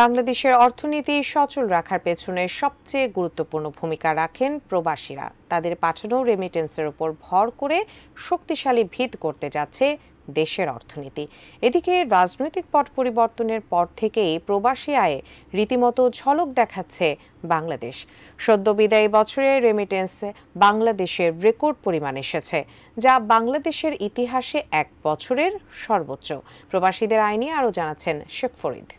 বাংলাদেশের অর্থনীতি সচল রাখার পেছনে সবচেয়ে গুরুত্বপূর্ণ ভূমিকা রাখেন প্রবাসীরা। তাদের পাঠানো রেমিটেন্সের উপর ভর করে শক্তিশালী ভিত করতে যাচ্ছে দেশের অর্থনীতি। এদিকে রাজনৈতিক পট পরিবর্তনের পর থেকেই প্রবাসী আয়ে রীতিমতো ঝলক দেখাচ্ছে বাংলাদেশ। সদ্য বিদায়ী বছরে রেমিটেন্সে বাংলাদেশের রেকর্ড পরিমাণ এসেছে, যা বাংলাদেশের ইতিহাসে এক বছরের সর্বোচ্চ। প্রবাসীদের আয় নিয়ে আরও জানাচ্ছেন শেখ ফরিদ।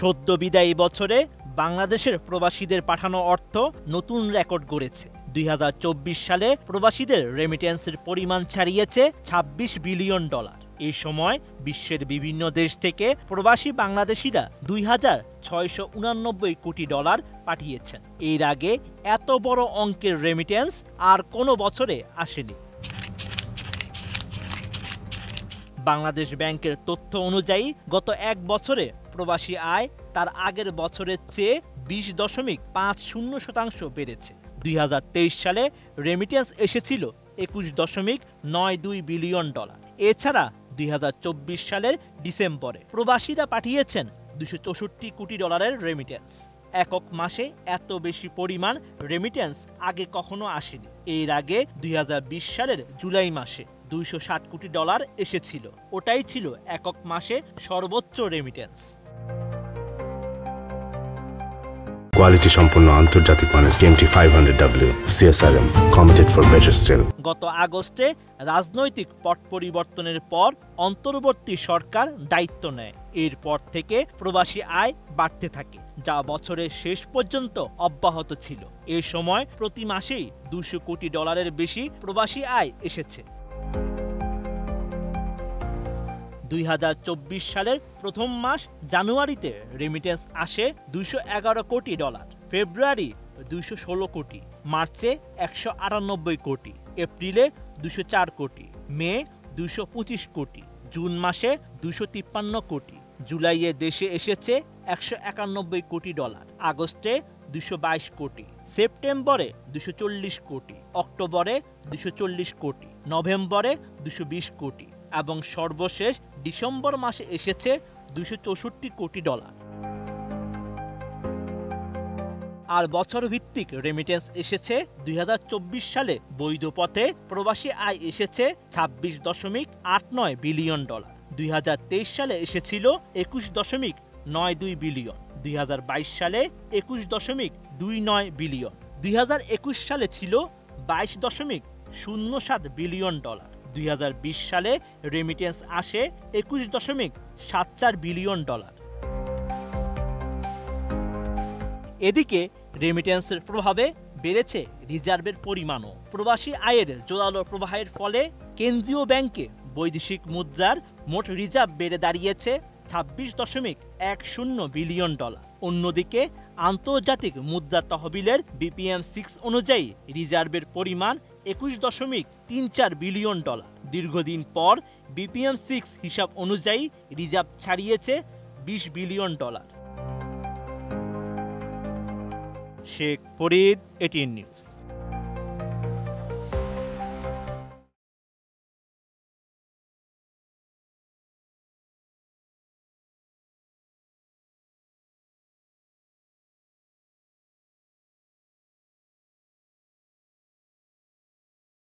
সদ্য বিদায়ী বছরে বাংলাদেশের প্রবাসীদের পাঠানো অর্থ নতুন রেকর্ড গড়েছে। 2024 সালে প্রবাসীদের রেমিটেন্সের পরিমাণ ছাড়িয়েছে $26 বিলিয়ন। এই সময় বিশ্বের বিভিন্ন দেশ থেকে প্রবাসী বাংলাদেশিরা $2,689 কোটি পাঠিয়েছেন। এর আগে এত বড় অঙ্কের রেমিটেন্স আর কোনো বছরে আসেনি। বাংলাদেশ ব্যাংকের তথ্য অনুযায়ী গত এক বছরে প্রবাসী আয় তার আগের বছরের চেয়ে 20.50% বেড়েছে। 2023 সালে রেমিটেন্স এসেছিল $21.92 বিলিয়ন। এছাড়া 2024 সালের ডিসেম্বরে প্রবাসীরা পাঠিয়েছেন $264 কোটি রেমিটেন্স। একক মাসে এত বেশি পরিমাণ রেমিটেন্স আগে কখনো আসেনি। এর আগে 2020 সালের জুলাই মাসে $260 কোটি এসেছিল। ওটাই ছিল একক মাসে সর্বোচ্চ রেমিটেন্স। কোয়ালিটি সম্পন্ন আন্তর্জাতিক মানের CMT 500W CSRM committed for better still। গত আগস্টে রাজনৈতিক পট পরিবর্তনের পর অন্তর্বর্তী সরকার দায়িত্ব নেয়। এরপর থেকে প্রবাসী আয় বাড়তে থাকে, যা বছরের শেষ পর্যন্ত অব্যাহত ছিল। এ সময় প্রতি মাসেই $200 কোটি বেশি প্রবাসী আয় এসেছে। 2024 সালের প্রথম মাস জানুয়ারিতে রেমিটেন্স আসে $211 কোটি, ফেব্রুয়ারি 216 কোটি, মার্চে 198 কোটি, এপ্রিলে 204 কোটি, মে 225 কোটি, জুন মাসে 253 কোটি, জুলাইয়ে দেশে এসেছে $191 কোটি, আগস্টে 222 কোটি, সেপ্টেম্বরে 240 কোটি, অক্টোবরে 240 কোটি, নভেম্বরে 220 কোটি এবং সর্বশেষ ডিসেম্বর মাসে এসেছে $264 কোটি। আর বছর ভিত্তিক রেমিটেন্স এসেছে 2024 সালে বৈধ পথে প্রবাসী আয় এসেছে $26.89 বিলিয়ন। 2023 সালে এসেছিল $21.92 বিলিয়ন, 2022 সালে $21.29 বিলিয়ন, 2021 সালে ছিল $22.07 বিলিয়ন। 2020 সালে রেমিটেন্স আসে $21.74 বিলিয়ন। এদিকে রেমিটেন্সের প্রভাবে বেড়েছে রিজার্ভের পরিমাণও। প্রবাসী আয়ের জোরালো প্রবাহের ফলে কেন্দ্রীয় ব্যাংকে বৈদেশিক মুদ্রার মোট রিজার্ভ বেড়ে দাঁড়িয়েছে $26.10 বিলিয়ন। অন্যদিকে আন্তর্জাতিক মুদ্রা তহবিলের BPM-6 অনুযায়ী রিজার্ভের পরিমাণ $21.34 বিলিয়ন। দীর্ঘদিন পর BPM-6 হিসাব অনুযায়ী রিজার্ভ ছাড়িয়েছে $20 billion. Sheikh Farid, ATN news.